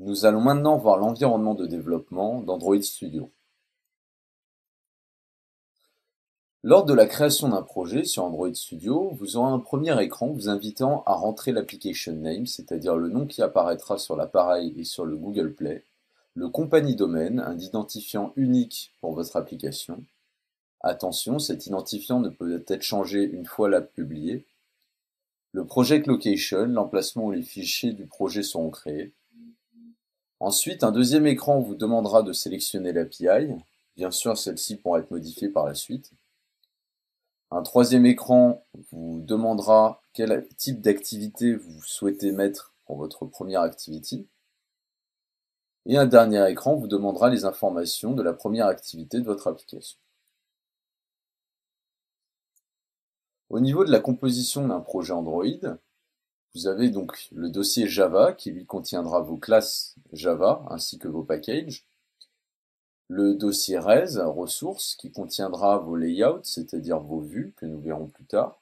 Nous allons maintenant voir l'environnement de développement d'Android Studio. Lors de la création d'un projet sur Android Studio, vous aurez un premier écran vous invitant à rentrer l'application name, c'est-à-dire le nom qui apparaîtra sur l'appareil et sur le Google Play, le compagnie domaine, un identifiant unique pour votre application. Attention, cet identifiant ne peut être changé une fois l'app publiée. Le project location, l'emplacement où les fichiers du projet seront créés. Ensuite, un deuxième écran vous demandera de sélectionner l'API. Bien sûr, celle-ci pourra être modifiée par la suite. Un troisième écran vous demandera quel type d'activité vous souhaitez mettre pour votre première activity. Et un dernier écran vous demandera les informations de la première activité de votre application. Au niveau de la composition d'un projet Android, vous avez donc le dossier Java qui lui contiendra vos classes Java ainsi que vos packages. Le dossier res, ressources, qui contiendra vos layouts, c'est-à-dire vos vues, que nous verrons plus tard.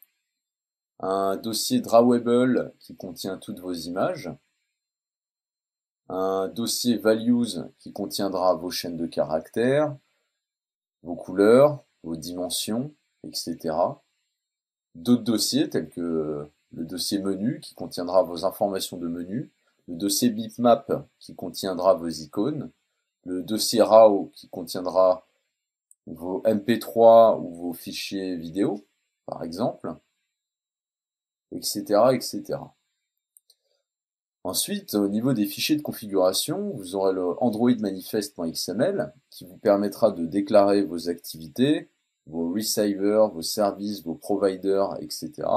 Un dossier drawable qui contient toutes vos images. Un dossier values qui contiendra vos chaînes de caractères, vos couleurs, vos dimensions, etc. D'autres dossiers tels que le dossier menu qui contiendra vos informations de menu, le dossier bitmap qui contiendra vos icônes, le dossier RAW qui contiendra vos MP3 ou vos fichiers vidéo, par exemple, etc., etc. Ensuite, au niveau des fichiers de configuration, vous aurez le Android manifest.xml qui vous permettra de déclarer vos activités, vos receivers, vos services, vos providers, etc.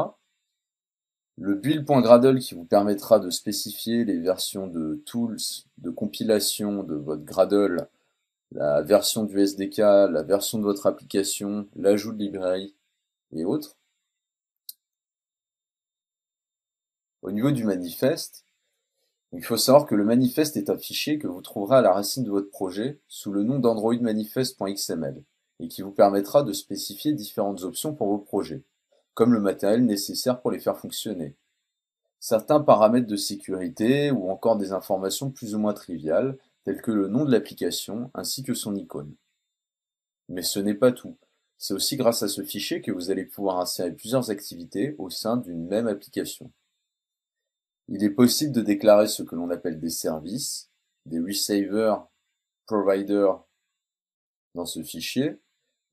Le build.gradle qui vous permettra de spécifier les versions de tools de compilation de votre Gradle, la version du SDK, la version de votre application, l'ajout de librairies et autres. Au niveau du manifeste, il faut savoir que le manifeste est un fichier que vous trouverez à la racine de votre projet sous le nom d'Android manifest.xml et qui vous permettra de spécifier différentes options pour vos projets, comme le matériel nécessaire pour les faire fonctionner, certains paramètres de sécurité ou encore des informations plus ou moins triviales telles que le nom de l'application ainsi que son icône. Mais ce n'est pas tout. C'est aussi grâce à ce fichier que vous allez pouvoir insérer plusieurs activités au sein d'une même application. Il est possible de déclarer ce que l'on appelle des services, des receivers, providers dans ce fichier.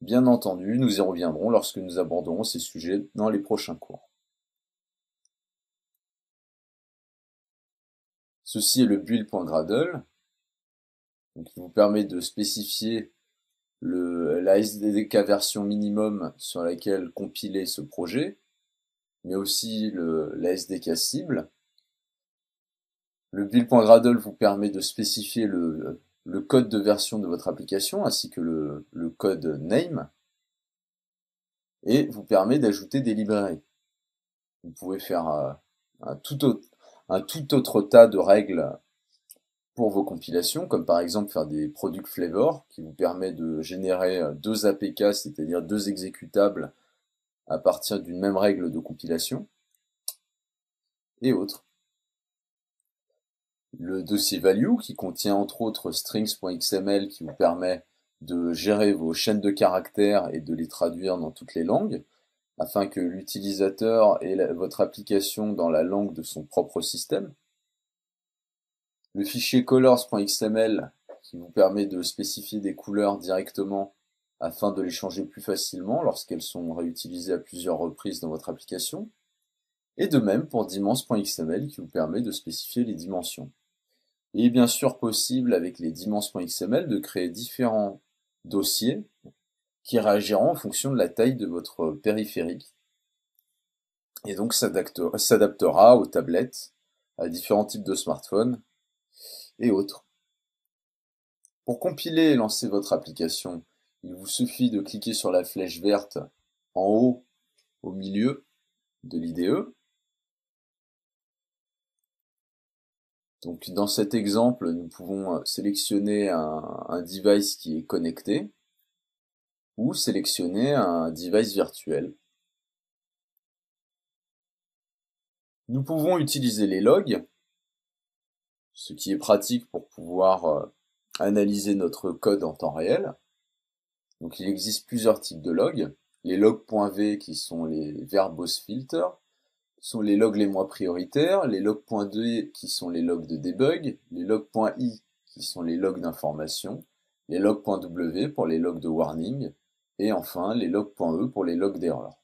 Bien entendu, nous y reviendrons lorsque nous aborderons ces sujets dans les prochains cours. Ceci est le build.gradle, qui vous permet de spécifier la SDK version minimum sur laquelle compiler ce projet, mais aussi la SDK cible. Le build.gradle vous permet de spécifier le code de version de votre application ainsi que le code name et vous permet d'ajouter des librairies. Vous pouvez faire un tout autre tas de règles pour vos compilations, comme par exemple faire des product flavors qui vous permet de générer deux APK, c'est-à-dire deux exécutables à partir d'une même règle de compilation et autres. Le dossier value qui contient entre autres strings.xml qui vous permet de gérer vos chaînes de caractères et de les traduire dans toutes les langues afin que l'utilisateur ait votre application dans la langue de son propre système. Le fichier colors.xml qui vous permet de spécifier des couleurs directement afin de les changer plus facilement lorsqu'elles sont réutilisées à plusieurs reprises dans votre application. Et de même pour dimensions.xml qui vous permet de spécifier les dimensions. Il est bien sûr possible avec les dimensions.xml de créer différents dossiers qui réagiront en fonction de la taille de votre périphérique et donc s'adaptera aux tablettes, à différents types de smartphones et autres. Pour compiler et lancer votre application, il vous suffit de cliquer sur la flèche verte en haut au milieu de l'IDE. Donc dans cet exemple, nous pouvons sélectionner un device qui est connecté ou sélectionner un device virtuel. Nous pouvons utiliser les logs, ce qui est pratique pour pouvoir analyser notre code en temps réel. Donc il existe plusieurs types de logs. Les logs.v qui sont les verbose filters, sont les logs les moins prioritaires, les logs.d qui sont les logs de debug, les logs.i qui sont les logs d'information, les logs.w pour les logs de warning, et enfin les logs.e pour les logs d'erreur.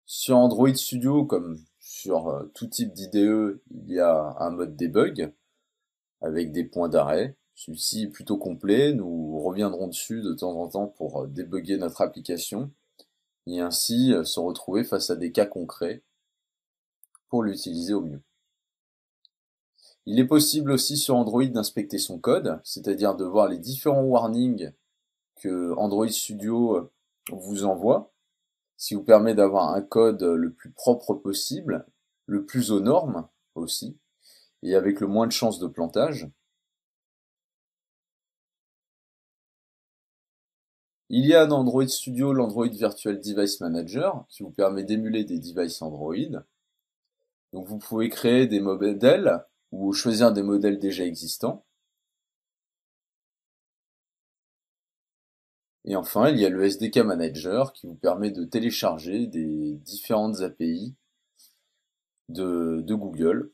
Sur Android Studio, comme sur tout type d'IDE, il y a un mode debug avec des points d'arrêt. Celui-ci est plutôt complet, nous reviendrons dessus de temps en temps pour débugger notre application et ainsi se retrouver face à des cas concrets pour l'utiliser au mieux. Il est possible aussi sur Android d'inspecter son code, c'est-à-dire de voir les différents warnings que Android Studio vous envoie, ce qui vous permet d'avoir un code le plus propre possible, le plus aux normes aussi, et avec le moins de chances de plantage. Il y a dans Android Studio l'Android Virtual Device Manager qui vous permet d'émuler des devices Android. Donc vous pouvez créer des modèles ou choisir des modèles déjà existants. Et enfin, il y a le SDK Manager qui vous permet de télécharger des différentes API de Google.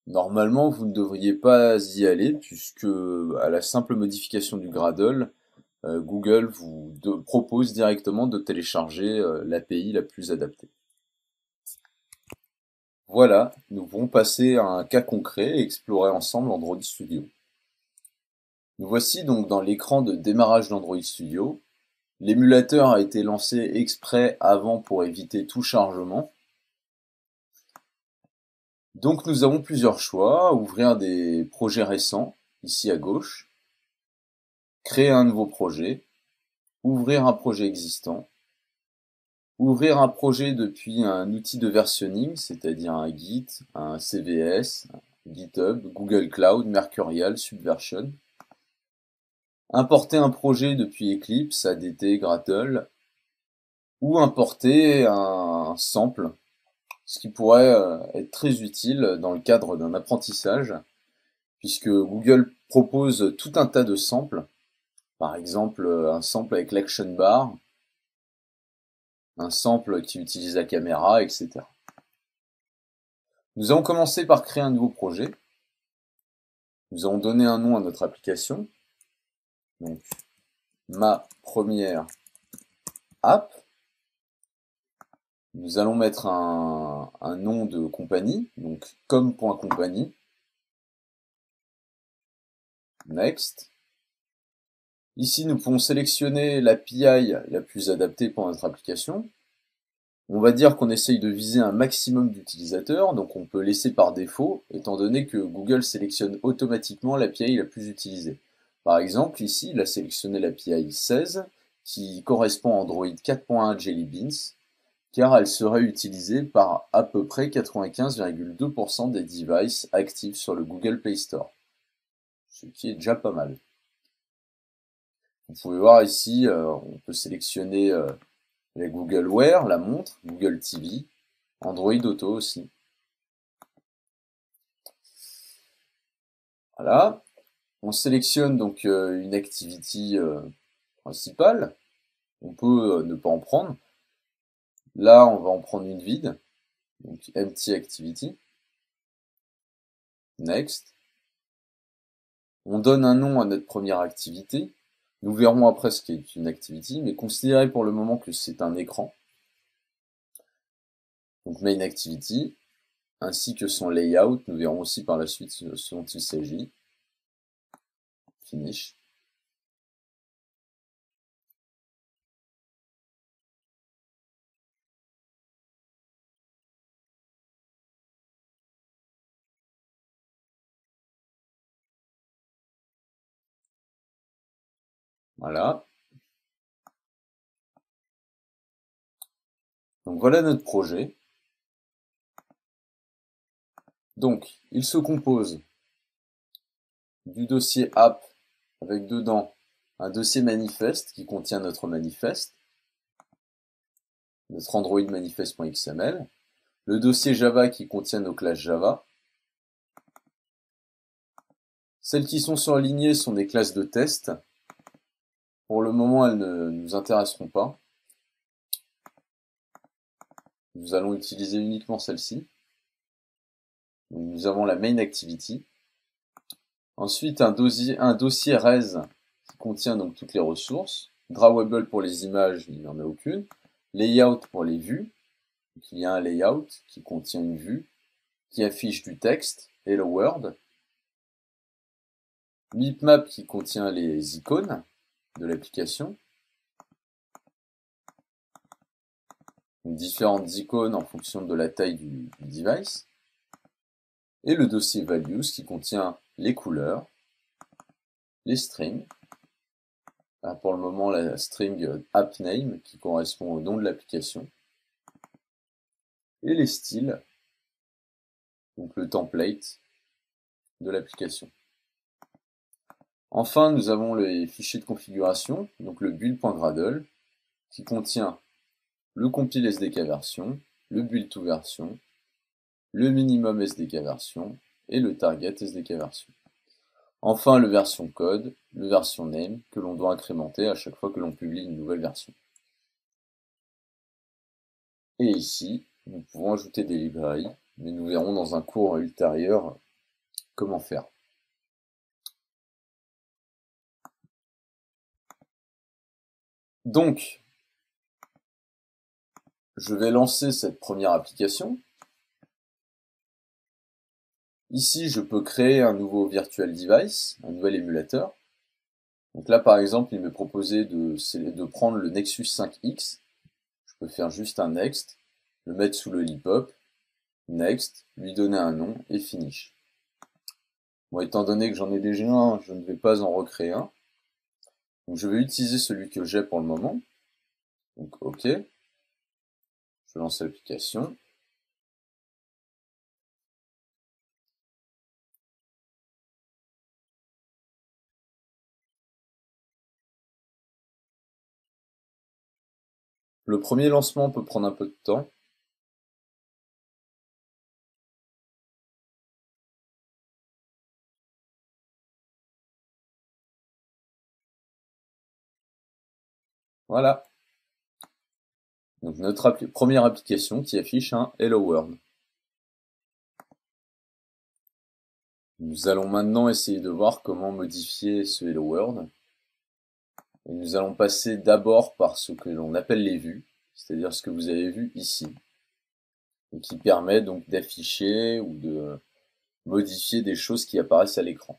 Normalement, vous ne devriez pas y aller puisque à la simple modification du Gradle, Google vous propose directement de télécharger l'API la plus adaptée. Voilà, nous pouvons passer à un cas concret et explorer ensemble Android Studio. Nous voici donc dans l'écran de démarrage d'Android Studio. L'émulateur a été lancé exprès avant pour éviter tout chargement. Donc nous avons plusieurs choix, ouvrir des projets récents, ici à gauche, créer un nouveau projet, ouvrir un projet existant, ouvrir un projet depuis un outil de versionning, c'est-à-dire un Git, un CVS, un GitHub, Google Cloud, Mercurial, Subversion, importer un projet depuis Eclipse, ADT, Gradle, ou importer un sample, ce qui pourrait être très utile dans le cadre d'un apprentissage, puisque Google propose tout un tas de samples, par exemple un sample avec l'action bar, un sample qui utilise la caméra, etc. Nous allons commencer par créer un nouveau projet. Nous allons donner un nom à notre application. Donc, ma première app. Nous allons mettre un nom de compagnie, donc com.compagnie. Next. Ici, nous pouvons sélectionner l'API la plus adaptée pour notre application. On va dire qu'on essaye de viser un maximum d'utilisateurs, donc on peut laisser par défaut, étant donné que Google sélectionne automatiquement l'API la plus utilisée. Par exemple, ici, il a sélectionné l'API 16, qui correspond à Android 4.1 Jelly Beans, car elle serait utilisée par à peu près 95,2% des devices actifs sur le Google Play Store, ce qui est déjà pas mal. Vous pouvez voir ici, on peut sélectionner les Google Wear, la montre, Google TV, Android Auto aussi. Voilà. On sélectionne donc une activity principale. On peut ne pas en prendre. Là, on va en prendre une vide. Donc empty activity. Next. On donne un nom à notre première activité. Nous verrons après ce qu'est une activity, mais considérez pour le moment que c'est un écran. Donc main activity, ainsi que son layout. Nous verrons aussi par la suite ce dont il s'agit. Finish. Voilà. Donc voilà notre projet. Donc, il se compose du dossier app avec dedans un dossier manifeste qui contient notre manifeste, notre Android manifest.xml, le dossier Java qui contient nos classes Java. Celles qui sont surlignées sont des classes de test. Pour le moment, elles ne nous intéresseront pas. Nous allons utiliser uniquement celle-ci. Nous avons la main activity. Ensuite, un dossier res qui contient donc toutes les ressources. Drawable pour les images, il n'y en a aucune. Layout pour les vues. Donc, il y a un layout qui contient une vue, qui affiche du texte, Hello World. Bitmap qui contient les icônes de l'application. Différentes icônes en fonction de la taille du device. Et le dossier values qui contient les couleurs, les strings. Pour le moment, la string appName qui correspond au nom de l'application. Et les styles, donc le template de l'application. Enfin, nous avons les fichiers de configuration, donc le build.gradle, qui contient le compile SDK version, le build to version, le minimum SDK version et le target SDK version. Enfin, le version code, le version name, que l'on doit incrémenter à chaque fois que l'on publie une nouvelle version. Et ici, nous pouvons ajouter des librairies, mais nous verrons dans un cours ultérieur comment faire. Donc, je vais lancer cette première application. Ici, je peux créer un nouveau virtual device, un nouvel émulateur. Donc là, par exemple, il m'est proposé de prendre le Nexus 5X. Je peux faire juste un next, le mettre sous le lollipop, next, lui donner un nom et finish. Bon, étant donné que j'en ai déjà un, je ne vais pas en recréer un. Donc je vais utiliser celui que j'ai pour le moment. Donc OK. Je lance l'application. Le premier lancement peut prendre un peu de temps. Voilà. Donc notre première application qui affiche un Hello World. Nous allons maintenant essayer de voir comment modifier ce Hello World. Et nous allons passer d'abord par ce que l'on appelle les vues, c'est-à-dire ce que vous avez vu ici, et qui permet donc d'afficher ou de modifier des choses qui apparaissent à l'écran.